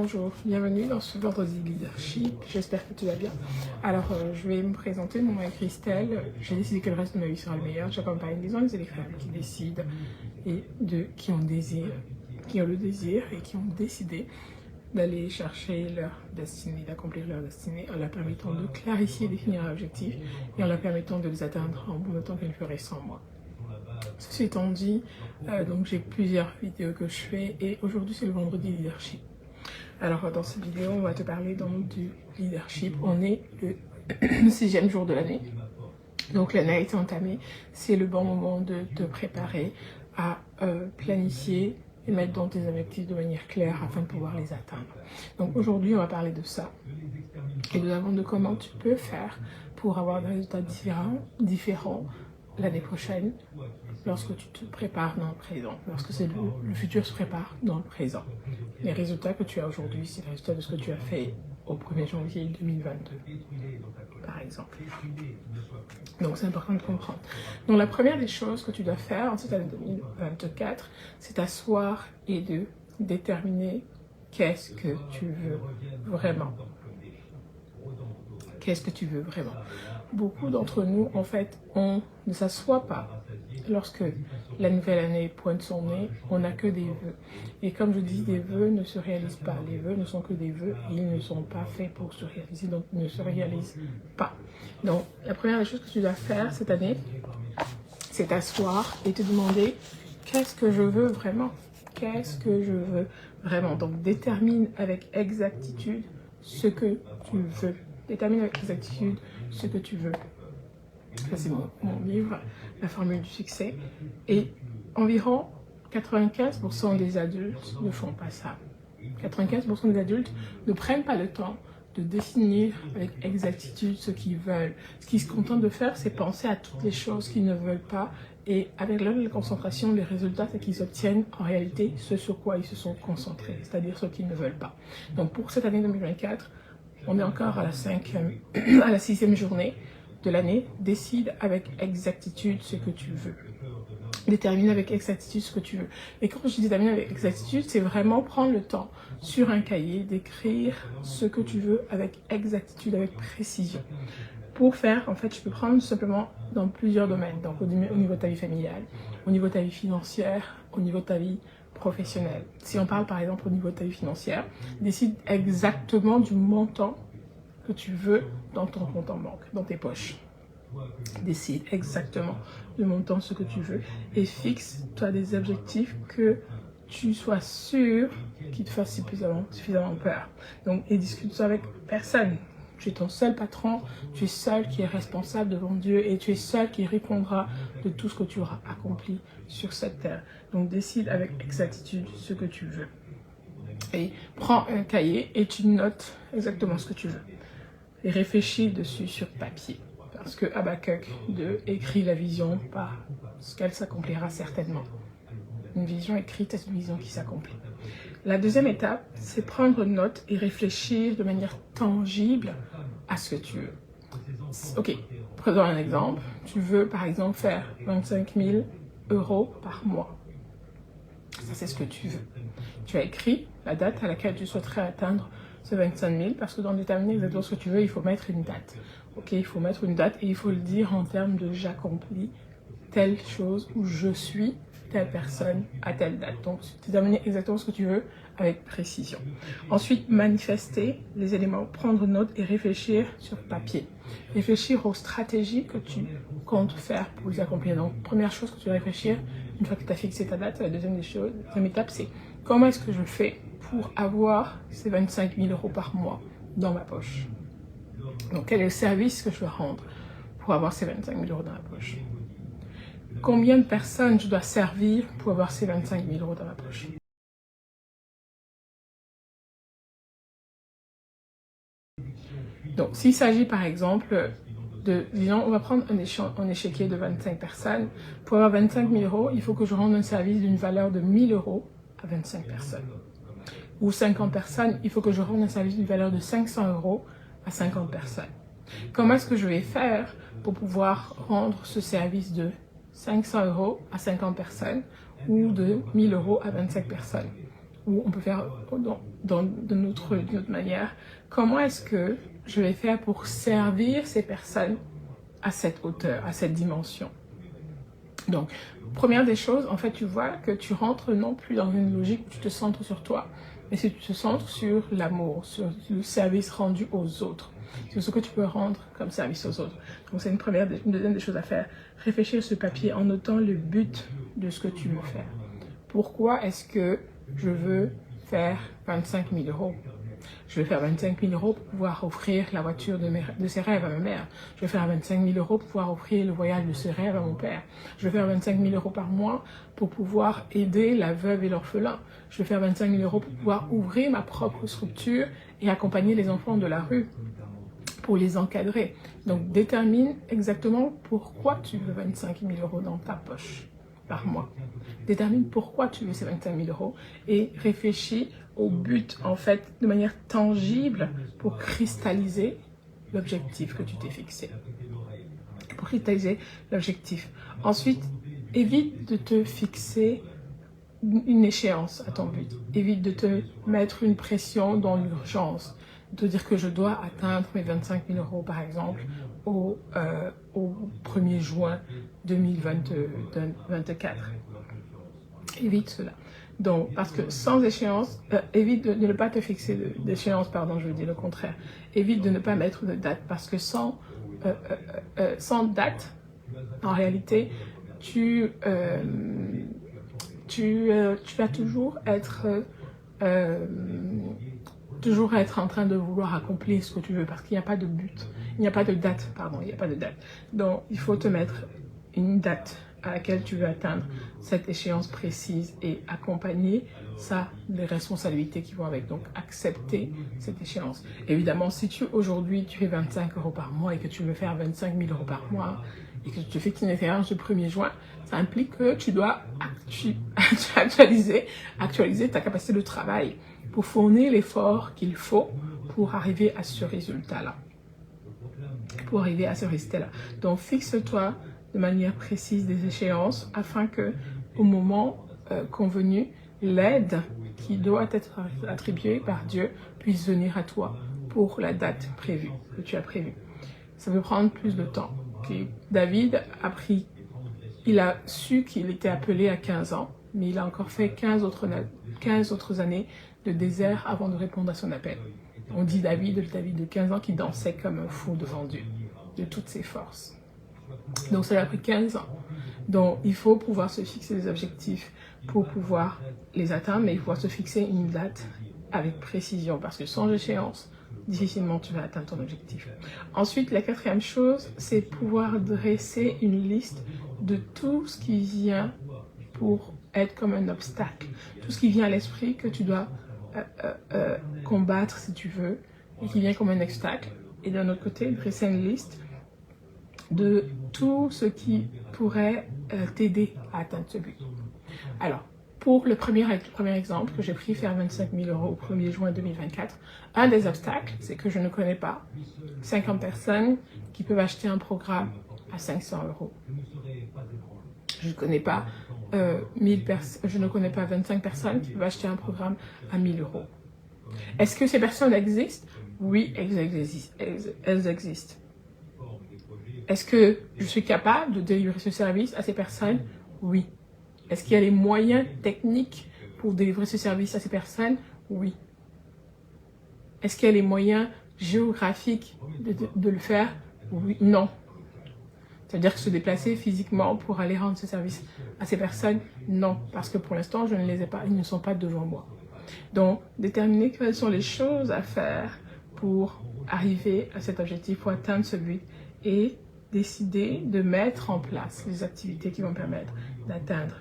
Bonjour, bienvenue dans ce vendredi leadership, j'espère que tu vas bien. Alors, je vais me présenter, mon nom est Christelle, j'ai décidé que le reste de ma vie sera le meilleur. J'accompagne des hommes et des femmes qui décident et qui ont le désir et qui ont décidé d'aller chercher leur destinée, d'accomplir leur destinée en leur permettant de clarifier et définir un objectif et en leur permettant de les atteindre en bon temps qu'ils feraient sans moi. Ceci étant dit, donc j'ai plusieurs vidéos que je fais et aujourd'hui c'est le vendredi leadership. Alors dans cette vidéo on va te parler donc du leadership. On est le 6e jour de l'année, donc l'année a été entamée. C'est le bon moment de te préparer à planifier et mettre dans tes objectifs de manière claire afin de pouvoir les atteindre. Donc aujourd'hui on va parler de ça et nous avons de comment tu peux faire pour avoir des résultats différents l'année prochaine, lorsque tu te prépares dans le présent, lorsque le futur se prépare dans le présent. Les résultats que tu as aujourd'hui, c'est le résultat de ce que tu as fait au 1er janvier 2022, par exemple. Donc c'est important de comprendre. Donc la première des choses que tu dois faire en cette année 2024, c'est t'asseoir et de déterminer qu'est-ce que tu veux vraiment. Qu'est-ce que tu veux vraiment? Beaucoup d'entre nous, en fait, on ne s'assoit pas. Lorsque la nouvelle année pointe son nez, on n'a que des vœux. Et comme je dis, des vœux ne se réalisent pas. Les vœux ne sont que des vœux et ils ne sont pas faits pour se réaliser, donc ils ne se réalisent pas. Donc, la première chose que tu dois faire cette année, c'est t'asseoir et te demander qu'est-ce que je veux vraiment? Qu'est-ce que je veux vraiment? Donc, détermine avec exactitude ce que tu veux. Détermine avec exactitude ce que tu veux. Ça, c'est mon livre, La formule du succès. Et environ 95% des adultes ne font pas ça. 95% des adultes ne prennent pas le temps de définir avec exactitude ce qu'ils veulent. Ce qu'ils se contentent de faire, c'est penser à toutes les choses qu'ils ne veulent pas. Et avec leur concentration, les résultats, c'est qu'ils obtiennent en réalité ce sur quoi ils se sont concentrés, c'est-à-dire ce qu'ils ne veulent pas. Donc pour cette année 2024, on est encore à la 6e journée de l'année. Décide avec exactitude ce que tu veux. Détermine avec exactitude ce que tu veux. Et quand je dis détermine avec exactitude, c'est vraiment prendre le temps sur un cahier d'écrire ce que tu veux avec exactitude, avec précision. Pour faire, en fait, je peux prendre simplement dans plusieurs domaines. Donc au niveau de ta vie familiale, au niveau de ta vie financière, au niveau de ta vie professionnelle. Si on parle par exemple au niveau de ta vie financière, décide exactement du montant que tu veux dans ton compte en banque, dans tes poches. Décide exactement du montant, ce que tu veux et fixe-toi des objectifs que tu sois sûr qui te fassent suffisamment peur. Donc, et discute-toi avec personne. Tu es ton seul patron, tu es seul qui est responsable devant Dieu et tu es seul qui répondra de tout ce que tu auras accompli sur cette terre. Donc décide avec exactitude ce que tu veux. Et prends un cahier et tu notes exactement ce que tu veux. Et réfléchis dessus sur papier. Parce que Habakkuk 2 écrit la vision parce qu'elle s'accomplira certainement. Une vision écrite est une vision qui s'accomplit. La deuxième étape, c'est prendre note et réfléchir de manière tangible à ce que tu veux. Ok, prenons un exemple. Tu veux par exemple faire 25 000 € par mois. Ça, c'est ce que tu veux. Tu as écrit la date à laquelle tu souhaiterais atteindre ce 25 000 parce que dans déterminer exactement ce que tu veux, il faut mettre une date. Ok, il faut mettre une date et il faut le dire en termes de j'accomplis telle chose ou je suis telle personne à telle date. Donc, déterminer exactement ce que tu veux avec précision. Ensuite, manifester les éléments, prendre note et réfléchir sur papier. Réfléchir aux stratégies que tu comptes faire pour les accomplir. Donc, première chose que tu dois réfléchir, une fois que tu as fixé ta date, la deuxième étape, c'est comment est-ce que je fais pour avoir ces 25 000 € par mois dans ma poche. Donc, quel est le service que je dois rendre pour avoir ces 25 000 € dans la poche? Combien de personnes je dois servir pour avoir ces 25 000 € dans ma poche? Donc, s'il s'agit par exemple disons, on va prendre un échiquier de 25 personnes. Pour avoir 25 000 €, il faut que je rende un service d'une valeur de 1 000 € à 25 personnes. Ou 50 personnes, il faut que je rende un service d'une valeur de 500 € à 50 personnes. Comment est-ce que je vais faire pour pouvoir rendre ce service de 500 € à 50 personnes ou de 1 000 € à 25 personnes? ou on peut faire d'une autre manière. Comment est-ce que je vais faire pour servir ces personnes à cette hauteur, à cette dimension? Donc, première des choses, en fait, tu vois que tu rentres non plus dans une logique où tu te centres sur toi, mais si tu te centres sur l'amour, sur le service rendu aux autres, sur ce que tu peux rendre comme service aux autres. Donc, c'est une deuxième des choses à faire. Réfléchir sur ce papier en notant le but de ce que tu veux faire. Pourquoi est-ce que je veux faire 25 000 €? Je vais faire 25 000 € pour pouvoir offrir la voiture de ses rêves à ma mère. Je vais faire 25 000 € pour pouvoir offrir le voyage de ses rêves à mon père. Je vais faire 25 000 € par mois pour pouvoir aider la veuve et l'orphelin. Je vais faire 25 000 € pour pouvoir ouvrir ma propre structure et accompagner les enfants de la rue pour les encadrer. Donc, détermine exactement pourquoi tu veux 25 000 € dans ta poche par mois. Détermine pourquoi tu veux ces 25 000 € et réfléchis au but, en fait, de manière tangible pour cristalliser l'objectif que tu t'es fixé. Pour cristalliser l'objectif. Ensuite, évite de te fixer une échéance à ton but. Évite de te mettre une pression dans l'urgence. De dire que je dois atteindre mes 25 000 € par exemple au 1er juin 2024. Évite cela. Donc, parce que sans échéance, évite de ne pas te fixer d'échéance, pardon, je veux dire le contraire. Évite de ne pas mettre de date, parce que sans date, en réalité, tu vas toujours être en train de vouloir accomplir ce que tu veux, parce qu'il n'y a pas de but, il n'y a pas de date, pardon, il n'y a pas de date. Donc, il faut te mettre une date à laquelle tu veux atteindre cette échéance précise et accompagner ça, les responsabilités qui vont avec. Donc, accepter cette échéance. Évidemment, si aujourd'hui, tu fais 25 € par mois et que tu veux faire 25 000 € par mois et que tu te fixes une échéance le 1er juin, ça implique que tu dois actualiser ta capacité de travail pour fournir l'effort qu'il faut pour arriver à ce résultat-là. Donc, fixe-toi de manière précise des échéances afin que, au moment convenu, l'aide qui doit être attribuée par Dieu puisse venir à toi pour la date prévue, que tu as prévue. Ça peut prendre plus de temps. Puis, David il a su qu'il était appelé à 15 ans, mais il a encore fait 15 autres années de désert avant de répondre à son appel. On dit David de 15 ans qui dansait comme un fou devant Dieu, de toutes ses forces. Donc, ça lui a pris 15 ans. Donc, il faut pouvoir se fixer des objectifs pour pouvoir les atteindre, mais il faut pouvoir se fixer une date avec précision, parce que sans échéance, difficilement tu vas atteindre ton objectif. Ensuite, la quatrième chose, c'est pouvoir dresser une liste de tout ce qui vient pour être comme un obstacle. Tout ce qui vient à l'esprit que tu dois combattre si tu veux, et qui vient comme un obstacle. Et d'un autre côté, dresser une liste de tout ce qui pourrait t'aider à atteindre ce but. Alors, pour le premier exemple que j'ai pris, faire 25 000 € au 1er juin 2024, un des obstacles, c'est que je ne connais pas 50 personnes qui peuvent acheter un programme à 500 €. Je ne connais pas je ne connais pas 25 personnes qui peuvent acheter un programme à 1 000 €. Est-ce que ces personnes existent? Oui, elles existent. Est-ce que je suis capable de délivrer ce service à ces personnes? Oui. Est-ce qu'il y a les moyens techniques pour délivrer ce service à ces personnes? Oui. Est-ce qu'il y a les moyens géographiques de le faire? Oui. Non. C'est-à-dire que se déplacer physiquement pour aller rendre ce service à ces personnes? Non. Parce que pour l'instant, je ne les ai pas, ils ne sont pas devant moi. Donc, déterminer quelles sont les choses à faire pour arriver à cet objectif, pour atteindre ce but et décider de mettre en place les activités qui vont permettre d'atteindre.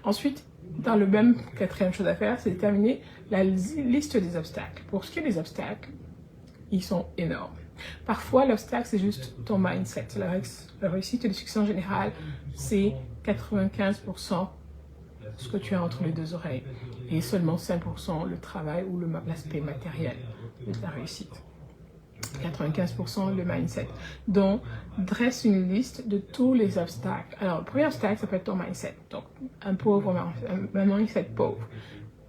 Ensuite, dans le même quatrième chose à faire, c'est déterminer la liste des obstacles. Pour ce qui est des obstacles, ils sont énormes. Parfois, l'obstacle, c'est juste ton mindset. La réussite et le succès en général, c'est 95% ce que tu as entre les deux oreilles. Et seulement 5% le travail ou l'aspect matériel de ta réussite. 95% le mindset. Donc, dresse une liste de tous les obstacles. Alors, le premier obstacle, ça peut être ton mindset. Donc, un mindset pauvre.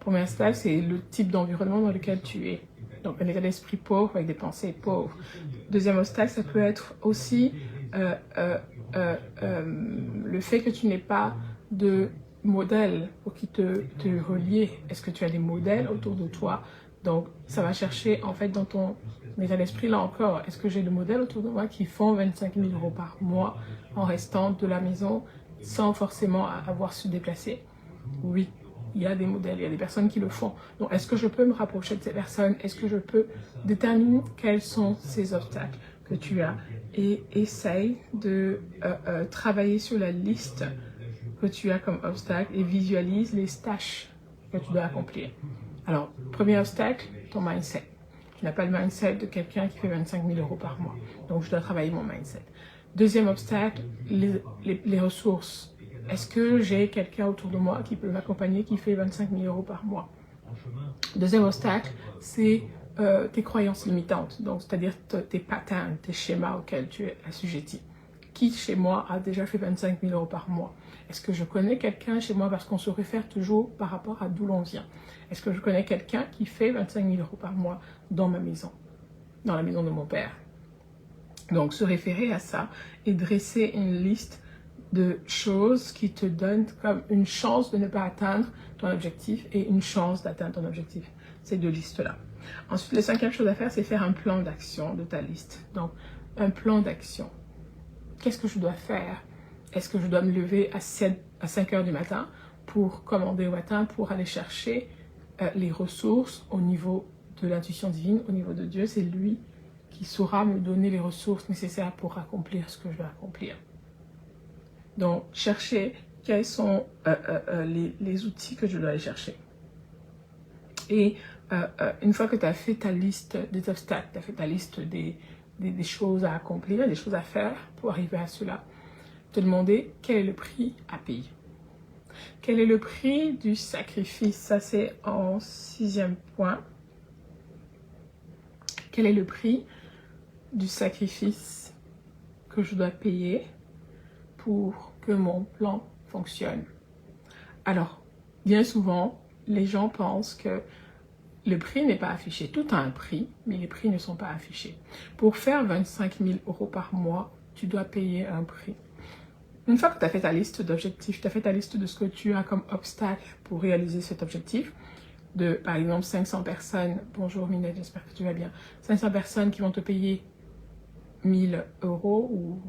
Premier obstacle, c'est le type d'environnement dans lequel tu es. Donc, un état d'esprit pauvre avec des pensées pauvres. Deuxième obstacle, ça peut être aussi le fait que tu n'aies pas de modèle pour qui te relier. Est-ce que tu as des modèles autour de toi? Donc, ça va chercher, en fait, dans ton état d'esprit, là encore, est-ce que j'ai des modèles autour de moi qui font 25 000 € par mois en restant de la maison sans forcément avoir se déplacer? Oui, il y a des modèles, il y a des personnes qui le font. Donc, est-ce que je peux me rapprocher de ces personnes? Est-ce que je peux déterminer quels sont ces obstacles que tu as? Et essaye de travailler sur la liste que tu as comme obstacle et visualise les tâches que tu dois accomplir. Alors, premier obstacle, ton mindset. Tu n'as pas le mindset de quelqu'un qui fait 25 000 € par mois. Donc, je dois travailler mon mindset. Deuxième obstacle, les ressources. Est-ce que j'ai quelqu'un autour de moi qui peut m'accompagner qui fait 25 000 € par mois? Deuxième obstacle, c'est tes croyances limitantes. Donc, c'est-à-dire tes patterns, tes schémas auxquels tu es assujetti. Qui chez moi a déjà fait 25 000 € par mois? Est-ce que je connais quelqu'un chez moi, parce qu'on se réfère toujours par rapport à d'où l'on vient? Est-ce que je connais quelqu'un qui fait 25 000 € par mois dans ma maison, dans la maison de mon père? Donc, se référer à ça et dresser une liste de choses qui te donnent comme une chance de ne pas atteindre ton objectif et une chance d'atteindre ton objectif. Ces deux listes-là. Ensuite, la cinquième chose à faire, c'est faire un plan d'action de ta liste. Donc, un plan d'action. Qu'est-ce que je dois faire? Est-ce que je dois me lever à 5 heures du matin pour commander au matin, pour aller chercher les ressources au niveau de l'intuition divine, au niveau de Dieu? C'est lui qui saura me donner les ressources nécessaires pour accomplir ce que je dois accomplir. Donc, chercher quels sont les outils que je dois aller chercher. Et une fois que tu as fait ta liste des obstacles, tu as fait ta liste des choses à accomplir, des choses à faire pour arriver à cela, te demander quel est le prix à payer. Quel est le prix du sacrifice? Ça, c'est en 6e point. Quel est le prix du sacrifice que je dois payer pour que mon plan fonctionne? Alors, bien souvent, les gens pensent que le prix n'est pas affiché. Tout a un prix, mais les prix ne sont pas affichés. Pour faire 25 000 € par mois, tu dois payer un prix. Une fois que tu as fait ta liste d'objectifs, tu as fait ta liste de ce que tu as comme obstacle pour réaliser cet objectif, de par exemple 500 personnes, bonjour Minette, j'espère que tu vas bien, 500 personnes qui vont te payer 1000 € ou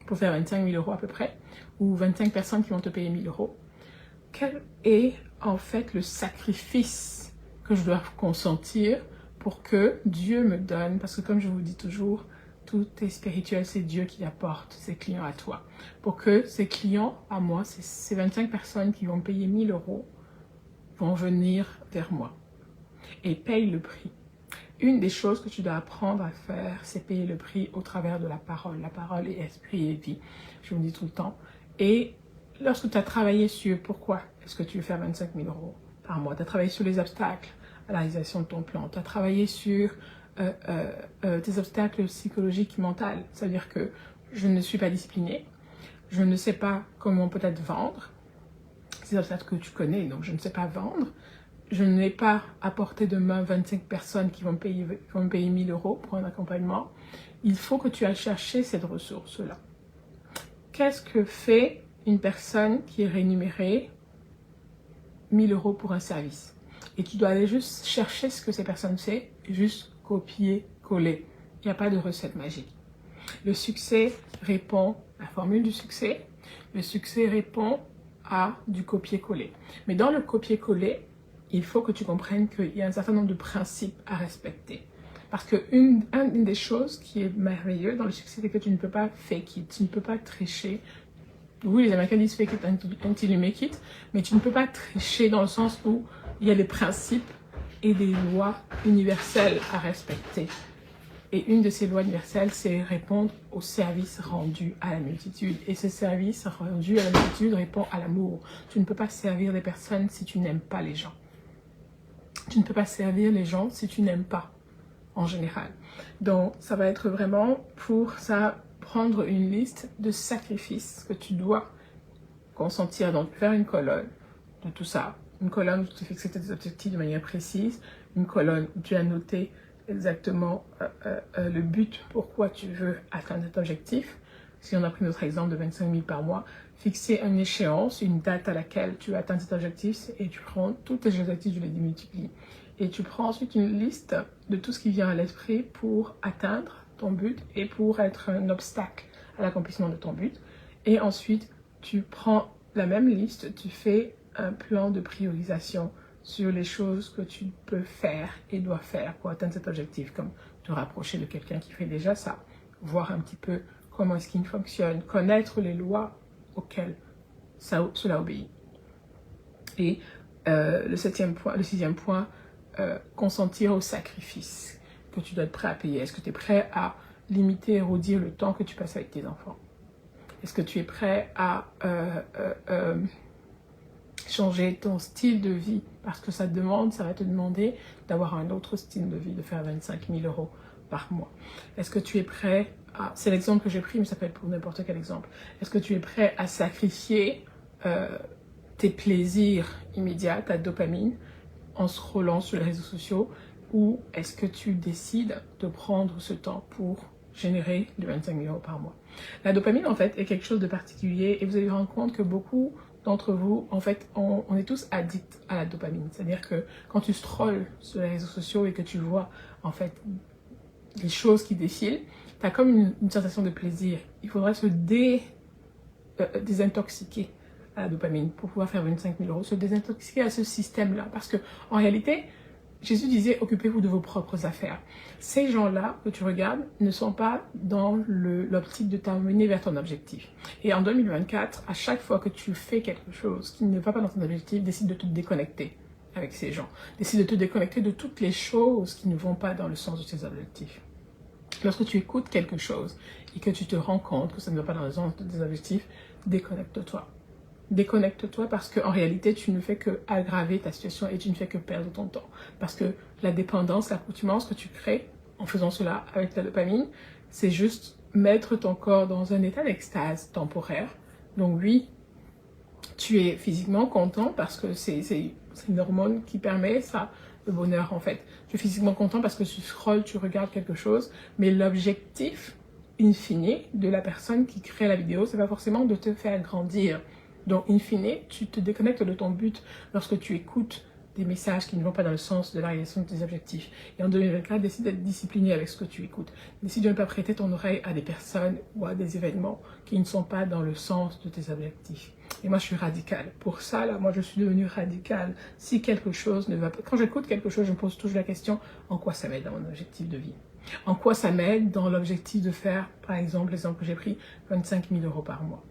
pour faire 25 000 € à peu près, ou 25 personnes qui vont te payer 1000 €. Quel est en fait le sacrifice que je dois consentir pour que Dieu me donne, parce que comme je vous dis toujours, tout est spirituel, c'est Dieu qui apporte ses clients à toi. Pour que ces clients à moi, ces 25 personnes qui vont payer 1000 € vont venir vers moi et payent le prix. Une des choses que tu dois apprendre à faire, c'est payer le prix au travers de la parole. La parole est esprit et vie, je vous le dis tout le temps. Et lorsque tu as travaillé sur pourquoi est-ce que tu veux faire 25 000 € par mois, tu as travaillé sur les obstacles à la réalisation de ton plan, tu as travaillé sur tes obstacles psychologiques, mentaux. C'est-à-dire que je ne suis pas disciplinée, je ne sais pas comment peut-être vendre, ces obstacles que tu connais, donc je ne sais pas vendre, je n'ai pas à portée de main 25 personnes qui vont me payer 1000 € pour un accompagnement. Il faut que tu ailles chercher cette ressource-là. Qu'est-ce que fait une personne qui est rémunérée 1000 € pour un service? Et tu dois aller juste chercher ce que ces personnes font, juste copier-coller. Il n'y a pas de recette magique. Le succès répond à la formule du succès. Le succès répond à du copier-coller. Mais dans le copier-coller, il faut que tu comprennes qu'il y a un certain nombre de principes à respecter. Parce qu'une des choses qui est merveilleuse dans le succès, c'est que tu ne peux pas fake it, tu ne peux pas tricher. Oui, les Américains disent fake it until you make it, mais tu ne peux pas tricher dans le sens où il y a des principes et des lois universelles à respecter. Et une de ces lois universelles, c'est répondre au service rendu à la multitude. Et ce service rendu à la multitude répond à l'amour. Tu ne peux pas servir les personnes si tu n'aimes pas les gens. Tu ne peux pas servir les gens si tu n'aimes pas, en général. Donc, ça va être vraiment pour ça, prendre une liste de sacrifices que tu dois consentir. Donc, faire une colonne de tout ça. une colonne où tu fixes tes objectifs de manière précise, une colonne où tu as noté exactement le but, pourquoi tu veux atteindre cet objectif. Si on a pris notre exemple de 25 000 par mois, fixer une échéance, une date à laquelle tu atteins cet objectif et tu prends tous tes objectifs, je les démultiplie. Et tu prends ensuite une liste de tout ce qui vient à l'esprit pour atteindre ton but et pour être un obstacle à l'accomplissement de ton but. Et ensuite, tu prends la même liste, tu fais un plan de priorisation sur les choses que tu peux faire et dois faire pour atteindre cet objectif, comme te rapprocher de quelqu'un qui fait déjà ça, voir un petit peu comment est-ce qu'il fonctionne, connaître les lois auxquelles cela obéit. Et le sixième point, consentir au sacrifice que tu dois être prêt à payer. Est-ce que tu es prêt à limiter et réduire le temps que tu passes avec tes enfants? Est-ce que tu es prêt à changer ton style de vie? Parce que ça va te demander d'avoir un autre style de vie, de faire 25 000 € par mois. Est-ce que tu es prêt à... C'est l'exemple que j'ai pris, mais ça peut être pour n'importe quel exemple. Est-ce que tu es prêt à sacrifier tes plaisirs immédiats, ta dopamine, en scrollant sur les réseaux sociaux, ou est-ce que tu décides de prendre ce temps pour générer les 25 000 € par mois? La dopamine, en fait, est quelque chose de particulier et vous allez vous rendre compte que beaucoup d'entre vous, en fait, on est tous addicts à la dopamine. C'est-à-dire que quand tu scrolles sur les réseaux sociaux et que tu vois, en fait, les choses qui défilent, tu as comme une sensation de plaisir. Il faudrait se désintoxiquer à la dopamine pour pouvoir faire 25 000 €, se désintoxiquer à ce système-là. Parce que en réalité, Jésus disait, occupez-vous de vos propres affaires. Ces gens-là que tu regardes ne sont pas dans l'optique de t'amener vers ton objectif. Et en 2024, à chaque fois que tu fais quelque chose qui ne va pas dans ton objectif, décide de te déconnecter avec ces gens. Décide de te déconnecter de toutes les choses qui ne vont pas dans le sens de tes objectifs. Lorsque tu écoutes quelque chose et que tu te rends compte que ça ne va pas dans le sens de tes objectifs, déconnecte-toi. Déconnecte-toi parce qu'en réalité, tu ne fais que aggraver ta situation et tu ne fais que perdre ton temps. Parce que la dépendance, l'accoutumance que tu crées en faisant cela avec la dopamine, c'est juste mettre ton corps dans un état d'extase temporaire. Donc oui, tu es physiquement content parce que c'est une hormone qui permet ça, le bonheur en fait. Tu es physiquement content parce que tu scrolles, tu regardes quelque chose, mais l'objectif in fine de la personne qui crée la vidéo, c'est pas forcément de te faire grandir. Donc, in fine, tu te déconnectes de ton but lorsque tu écoutes des messages qui ne vont pas dans le sens de la réalisation de tes objectifs. Et en 2024, décide d'être discipliné avec ce que tu écoutes. Décide de ne pas prêter ton oreille à des personnes ou à des événements qui ne sont pas dans le sens de tes objectifs. Et moi, je suis radicale. Pour ça, là, moi, je suis devenue radicale. Si quelque chose ne va pas... Quand j'écoute quelque chose, je me pose toujours la question, en quoi ça m'aide dans mon objectif de vie? En quoi ça m'aide dans l'objectif de faire, par exemple, l'exemple que j'ai pris, 25 000 € par mois?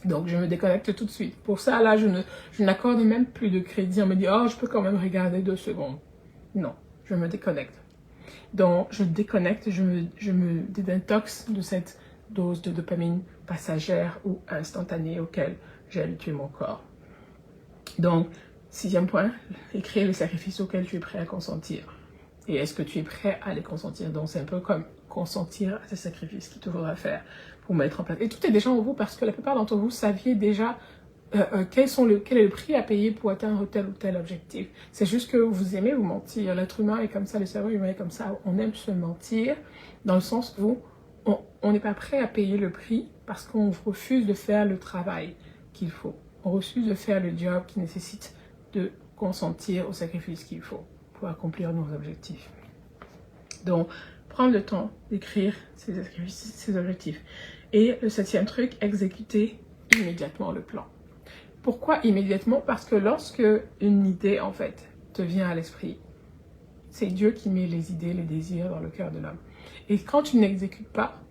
Donc, je me déconnecte tout de suite. Pour ça, là, je n'accorde même plus de crédit. On me dit, oh, je peux quand même regarder 2 secondes. Non, je me déconnecte. Donc, je déconnecte, je me désintoxe de cette dose de dopamine passagère ou instantanée auquel j'ai habitué mon corps. Donc, 6e point, écrire les sacrifices auxquels tu es prêt à consentir. Et est-ce que tu es prêt à les consentir? Donc, c'est un peu comme consentir à ces sacrifices qu'il te faudra faire pour mettre en place. Et tout est déjà en vous parce que la plupart d'entre vous saviez déjà quel est le prix à payer pour atteindre tel ou tel objectif. C'est juste que vous aimez vous mentir. L'être humain est comme ça, le cerveau humain est comme ça. On aime se mentir dans le sens où on n'est pas prêt à payer le prix parce qu'on refuse de faire le travail qu'il faut. On refuse de faire le job qui nécessite de consentir au sacrifice qu'il faut pour accomplir nos objectifs. Donc, prendre le temps d'écrire ces objectifs. Et le 7e truc, exécuter immédiatement le plan. Pourquoi immédiatement? Parce que lorsque une idée, en fait, te vient à l'esprit, c'est Dieu qui met les idées, les désirs dans le cœur de l'homme. Et quand tu n'exécutes pas,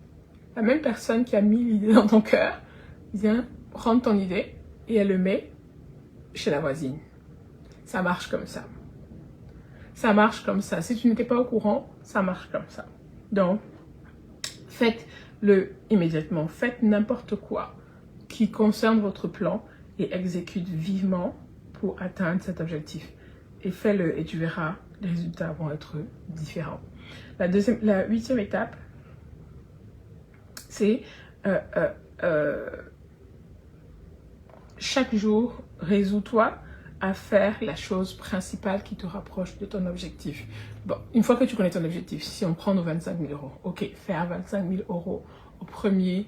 la même personne qui a mis l'idée dans ton cœur vient prendre ton idée et elle le met chez la voisine. Ça marche comme ça. Ça marche comme ça. Si tu n'étais pas au courant, ça marche comme ça. Donc, faites-le immédiatement. Faites n'importe quoi qui concerne votre plan et exécute vivement pour atteindre cet objectif. Et fais-le et tu verras, les résultats vont être différents. La 8e étape, c'est chaque jour, résous-toi à faire la chose principale qui te rapproche de ton objectif. Bon, une fois que tu connais ton objectif, si on prend nos 25 000 euros, ok, faire 25 000 euros au 1er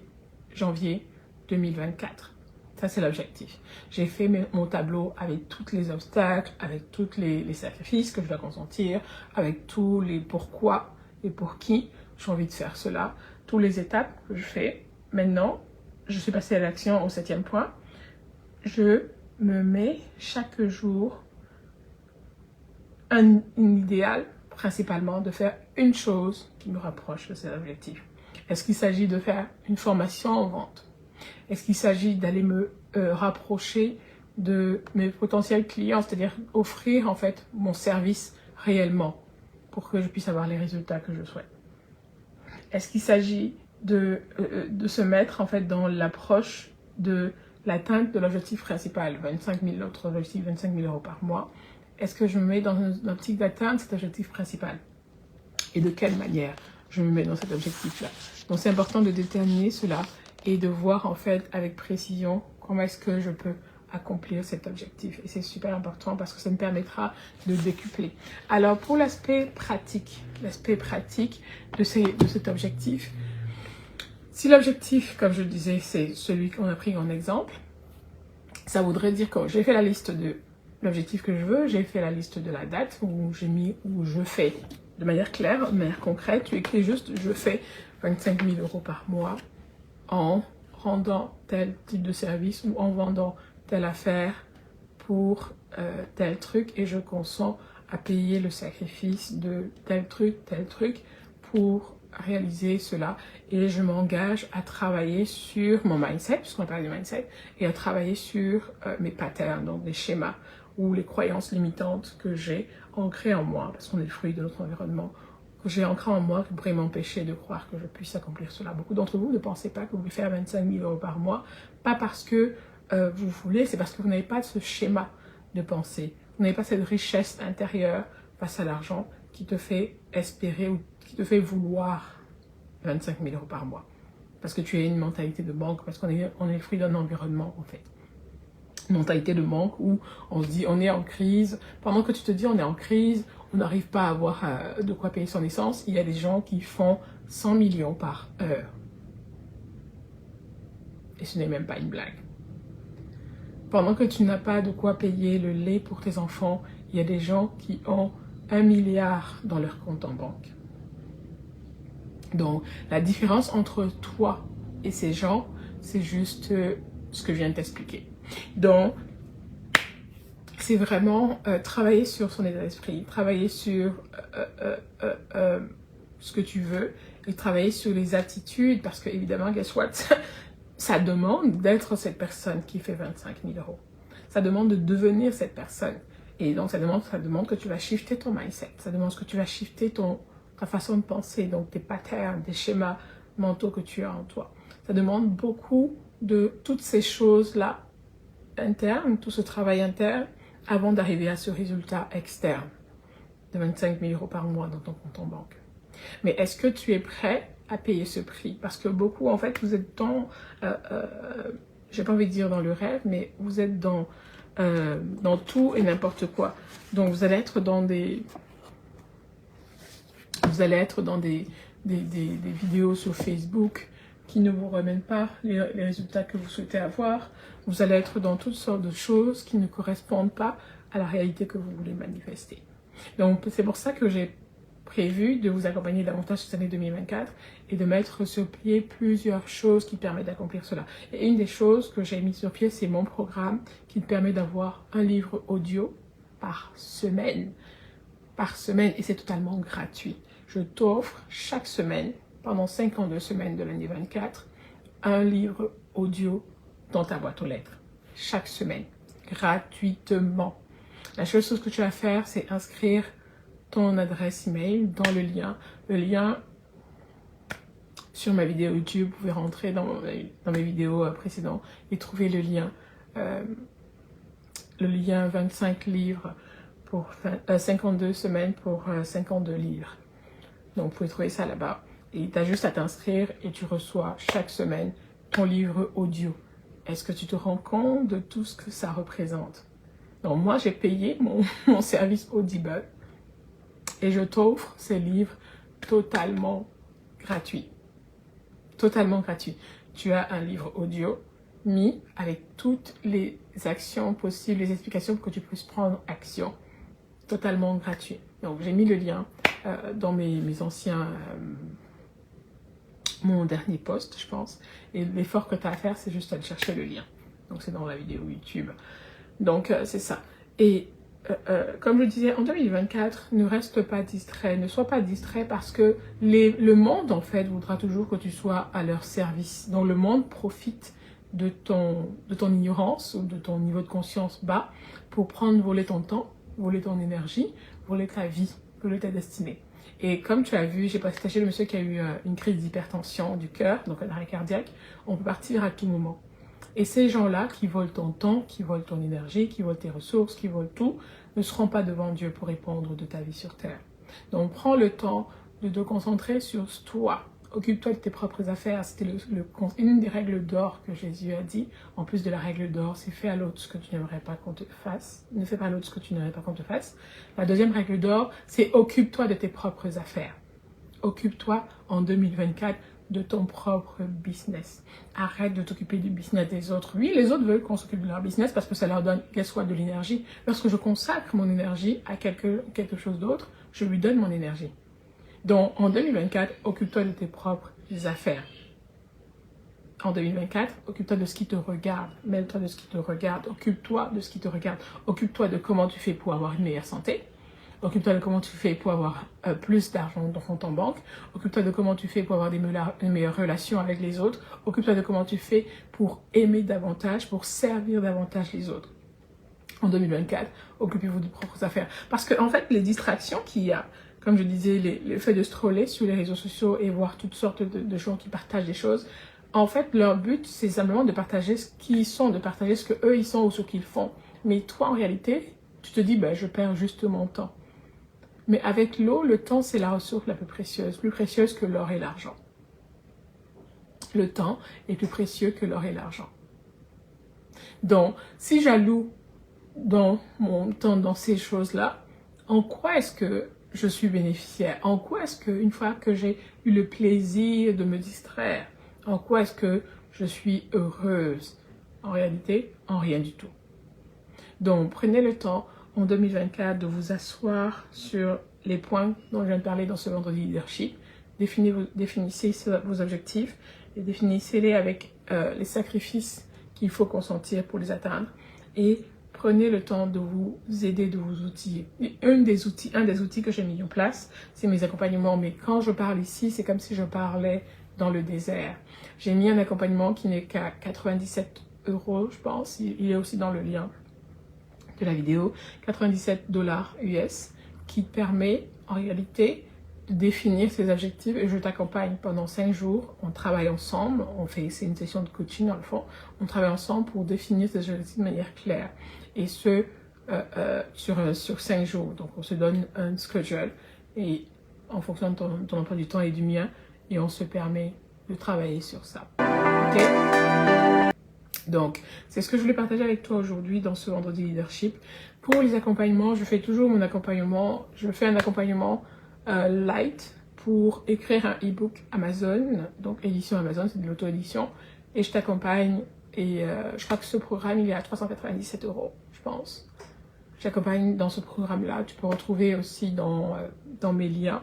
janvier 2024. Ça, c'est l'objectif. J'ai fait mon tableau avec tous les obstacles, avec tous les sacrifices que je dois consentir, avec tous les pourquoi et pour qui j'ai envie de faire cela, toutes les étapes que je fais. Maintenant, je suis passée à l'action au 7e point. Je me mets chaque jour un idéal, principalement de faire une chose qui me rapproche de cet objectif. Est-ce qu'il s'agit de faire une formation en vente? Est-ce qu'il s'agit d'aller me rapprocher de mes potentiels clients, c'est-à-dire offrir en fait mon service réellement pour que je puisse avoir les résultats que je souhaite? Est-ce qu'il s'agit de se mettre en fait dans l'approche de l'atteinte de l'objectif principal, 25 000, notre objectif 25 000 euros par mois? Est-ce que je me mets dans une optique d'atteindre cet objectif principal? Et de quelle manière je me mets dans cet objectif-là? Donc c'est important de déterminer cela et de voir en fait avec précision comment est-ce que je peux accomplir cet objectif. Et c'est super important parce que ça me permettra de décupler. Alors pour l'aspect pratique de cet objectif, si l'objectif, comme je le disais, c'est celui qu'on a pris en exemple, ça voudrait dire que j'ai fait la liste de l'objectif que je veux, j'ai fait la liste de la date où je fais de manière claire, de manière concrète, tu écris juste je fais 25 000 euros par mois en rendant tel type de service ou en vendant telle affaire pour tel truc et je consens à payer le sacrifice de tel truc pour réaliser cela et je m'engage à travailler sur mon mindset, puisqu'on parle du mindset, et à travailler sur mes patterns, donc les schémas ou les croyances limitantes que j'ai ancrées en moi, parce qu'on est le fruit de notre environnement, que j'ai ancré en moi qui pourrait m'empêcher de croire que je puisse accomplir cela. Beaucoup d'entre vous ne pensez pas que vous pouvez faire 25 000 euros par mois, pas parce que vous voulez, c'est parce que vous n'avez pas ce schéma de pensée, vous n'avez pas cette richesse intérieure face à l'argent qui te fait espérer ou qui te fait vouloir 25 000 euros par mois. Parce que tu as une mentalité de manque, parce qu'on est le fruit d'un environnement en fait. Une mentalité de manque où on se dit on est en crise. Pendant que tu te dis on est en crise, on n'arrive pas à avoir de quoi payer son essence, il y a des gens qui font 100 millions par heure. Et ce n'est même pas une blague. Pendant que tu n'as pas de quoi payer le lait pour tes enfants, il y a des gens qui ont 1 milliard dans leur compte en banque. Donc, la différence entre toi et ces gens, c'est juste ce que je viens de t'expliquer. Donc, c'est vraiment travailler sur son état d'esprit, travailler sur ce que tu veux et travailler sur les attitudes parce que, évidemment, guess what? Ça demande d'être cette personne qui fait 25 000 euros. Ça demande de devenir cette personne. Et donc, ça demande que tu vas shifter ton mindset. Ça demande que tu vas shifter ta façon de penser, donc tes patterns, des schémas mentaux que tu as en toi. Ça demande beaucoup de toutes ces choses-là internes, tout ce travail interne, avant d'arriver à ce résultat externe de 25 000 euros par mois dans ton compte en banque. Mais est-ce que tu es prêt à payer ce prix? Parce que beaucoup, en fait, vous êtes dans, j'ai pas envie de dire dans le rêve, mais vous êtes dans tout et n'importe quoi. Donc, vous allez être dans des vidéos sur Facebook qui ne vous remènent pas les résultats que vous souhaitez avoir. Vous allez être dans toutes sortes de choses qui ne correspondent pas à la réalité que vous voulez manifester. Donc, c'est pour ça que j'ai prévu de vous accompagner davantage cette année 2024 et de mettre sur pied plusieurs choses qui permettent d'accomplir cela. Et une des choses que j'ai mis sur pied, c'est mon programme qui te permet d'avoir un livre audio par semaine. Et c'est totalement gratuit. Je t'offre chaque semaine, pendant 52 semaines de l'année 24, un livre audio dans ta boîte aux lettres. Chaque semaine, gratuitement. La seule chose que tu vas faire, c'est inscrire ton adresse email dans le lien. Le lien sur ma vidéo YouTube, vous pouvez rentrer dans mes vidéos précédentes et trouver le lien 25 livres pour 52 semaines pour 52 livres. Donc, vous pouvez trouver ça là-bas. Et tu as juste à t'inscrire et tu reçois chaque semaine ton livre audio. Est-ce que tu te rends compte de tout ce que ça représente? Donc moi, j'ai payé mon service Audible et je t'offre ces livres totalement gratuits. Totalement gratuit. Tu as un livre audio mis avec toutes les actions possibles, les explications pour que tu puisses prendre action. Totalement gratuit. Donc j'ai mis le lien dans mes anciens, mon dernier post, je pense. Et l'effort que tu as à faire, c'est juste aller chercher le lien. Donc c'est dans la vidéo YouTube. Donc c'est ça. Et comme je disais, en 2024, ne reste pas distrait, ne sois pas distrait parce que le monde, en fait, voudra toujours que tu sois à leur service. Donc, le monde profite de ton ignorance ou de ton niveau de conscience bas pour prendre, voler ton temps, voler ton énergie, voler ta vie, voler ta destinée. Et comme tu as vu, j'ai partagé le monsieur qui a eu une crise d'hypertension du cœur, donc un arrêt cardiaque, on peut partir à tout moment. Et ces gens-là qui volent ton temps, qui volent ton énergie, qui volent tes ressources, qui volent tout, ne seront pas devant Dieu pour répondre de ta vie sur terre. Donc prends le temps de te concentrer sur toi. Occupe-toi de tes propres affaires. C'était une des règles d'or que Jésus a dit. En plus de la règle d'or, c'est fais à l'autre ce que tu n'aimerais pas qu'on te fasse. Ne fais pas à l'autre ce que tu n'aimerais pas qu'on te fasse. La deuxième règle d'or, c'est occupe-toi de tes propres affaires. Occupe-toi en 2024 de ton propre business. Arrête de t'occuper du business des autres. Oui, les autres veulent qu'on s'occupe de leur business parce que ça leur donne, qu'elle soit de l'énergie. Lorsque je consacre mon énergie à quelque chose d'autre, je lui donne mon énergie. Donc, en 2024, occupe-toi de tes propres affaires. En 2024, occupe-toi de ce qui te regarde. Mêle-toi de ce qui te regarde. Occupe-toi de ce qui te regarde. Occupe-toi de comment tu fais pour avoir une meilleure santé. Occupe-toi de comment tu fais pour avoir plus d'argent dans ton compte en banque. Occupe-toi de comment tu fais pour avoir des meilleures relations avec les autres. Occupe-toi de comment tu fais pour aimer davantage, pour servir davantage les autres. En 2024, occupez-vous de vos propres affaires. Parce que, en fait, les distractions qu'il y a, comme je disais, le fait de scroller sur les réseaux sociaux et voir toutes sortes de gens qui partagent des choses, en fait, leur but, c'est simplement de partager ce qu'ils sont, de partager ce qu'eux, ils sont ou ce qu'ils font. Mais toi, en réalité, tu te dis, ben, je perds juste mon temps. Mais avec l'eau, le temps, c'est la ressource la plus précieuse que l'or et l'argent. Le temps est plus précieux que l'or et l'argent. Donc, si j'alloue dans mon temps dans ces choses-là, en quoi est-ce que je suis bénéficiaire? En quoi est-ce que, une fois que j'ai eu le plaisir de me distraire, en quoi est-ce que je suis heureuse? En réalité, en rien du tout. Donc, prenez le temps en 2024 de vous asseoir sur les points dont je viens de parler dans ce vendredi leadership. Définissez vos objectifs et définissez-les avec les sacrifices qu'il faut consentir pour les atteindre. Et prenez le temps de vous aider, de vous outiller. Et un des outils que j'ai mis en place, c'est mes accompagnements. Mais quand je parle ici, c'est comme si je parlais dans le désert. J'ai mis un accompagnement qui n'est qu'à 97 €, je pense. Il est aussi dans le lien de la vidéo, 97 $ US, qui te permet en réalité de définir ses objectifs et je t'accompagne pendant 5 jours. On travaille ensemble, c'est une session de coaching dans le fond, on travaille ensemble pour définir ses objectifs de manière claire et ce sur 5 jours. Donc on se donne un schedule et en fonction de ton emploi du temps et du mien et on se permet de travailler sur ça. Ok? Donc, c'est ce que je voulais partager avec toi aujourd'hui dans ce vendredi leadership. Pour les accompagnements, je fais toujours mon accompagnement. Je fais un accompagnement light pour écrire un e-book Amazon. Donc, édition Amazon, c'est de l'auto-édition. Et je t'accompagne. Et je crois que ce programme, il est à 397 €, je pense. J'accompagne dans ce programme-là. Tu peux retrouver aussi dans mes liens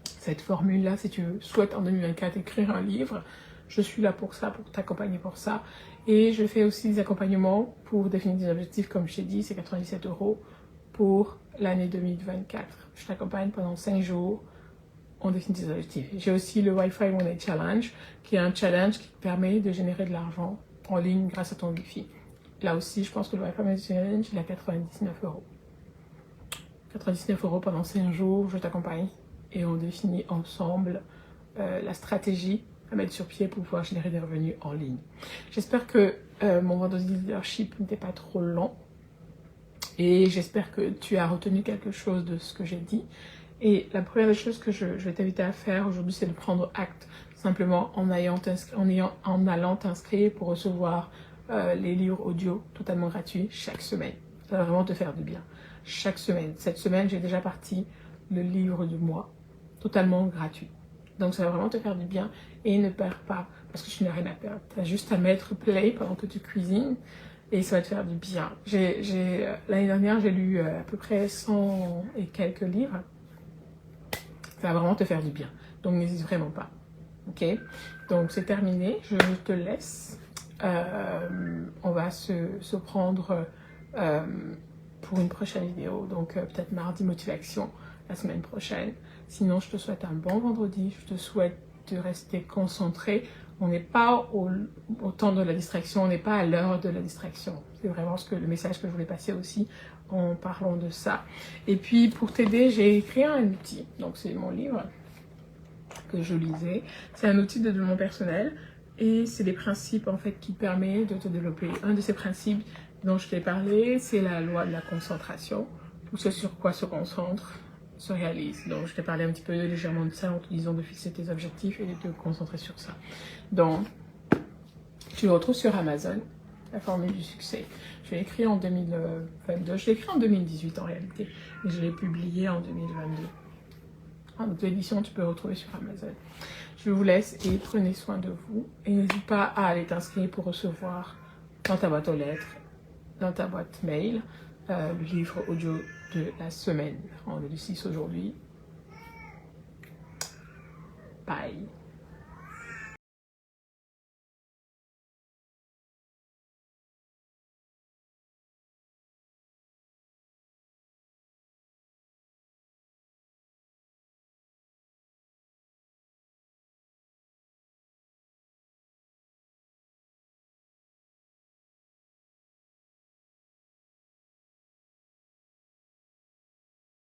cette formule-là si tu souhaites en 2024 écrire un livre. Je suis là pour ça, pour t'accompagner pour ça. Et je fais aussi des accompagnements pour définir des objectifs, comme je t'ai dit, c'est 97 € pour l'année 2024. Je t'accompagne pendant 5 jours, on définit des objectifs. J'ai aussi le Wi-Fi Money Challenge, qui est un challenge qui te permet de générer de l'argent en ligne grâce à ton Wi-Fi. Là aussi, je pense que le Wi-Fi Money Challenge, il est à 99 €. 99 € pendant 5 jours, je t'accompagne et on définit ensemble la stratégie à mettre sur pied pour pouvoir générer des revenus en ligne. J'espère que mon vendredi leadership n'était pas trop long et j'espère que tu as retenu quelque chose de ce que j'ai dit. Et la première des choses que je vais t'inviter à faire aujourd'hui, c'est de prendre acte simplement en allant t'inscrire pour recevoir les livres audio totalement gratuits chaque semaine. Ça va vraiment te faire du bien. Chaque semaine. Cette semaine, j'ai déjà parti le livre du mois, totalement gratuit. Donc ça va vraiment te faire du bien et ne perds pas, parce que tu n'as rien à perdre. Tu as juste à mettre play pendant que tu cuisines et ça va te faire du bien. L'année dernière, j'ai lu à peu près 100 et quelques livres. Ça va vraiment te faire du bien. Donc n'hésite vraiment pas. Ok? Donc c'est terminé. Je te laisse. On va se prendre pour une prochaine vidéo. Donc peut-être mardi motivation la semaine prochaine. Sinon, je te souhaite un bon vendredi. Je te souhaite de rester concentré. On n'est pas au temps de la distraction. On n'est pas à l'heure de la distraction. C'est vraiment le message que je voulais passer aussi en parlant de ça. Et puis, pour t'aider, j'ai créé un outil. Donc, c'est mon livre que je lisais. C'est un outil de développement personnel. Et c'est des principes, en fait, qui permettent de te développer. Un de ces principes dont je t'ai parlé, c'est la loi de la concentration. Tout ce sur quoi se concentre se réalise. Donc, je t'ai parlé un petit peu légèrement de ça en te disant de fixer tes objectifs et de te concentrer sur ça. Donc, tu le retrouves sur Amazon, la formule du succès. Je l'ai écrit en 2022. Je l'ai écrit en 2018 en réalité. Et je l'ai publié en 2022. En auto-édition, tu peux le retrouver sur Amazon. Je vous laisse et prenez soin de vous. Et n'hésite pas à aller t'inscrire pour recevoir dans ta boîte aux lettres, dans ta boîte mail, le livre audio de la semaine. On est le 6 aujourd'hui. Bye.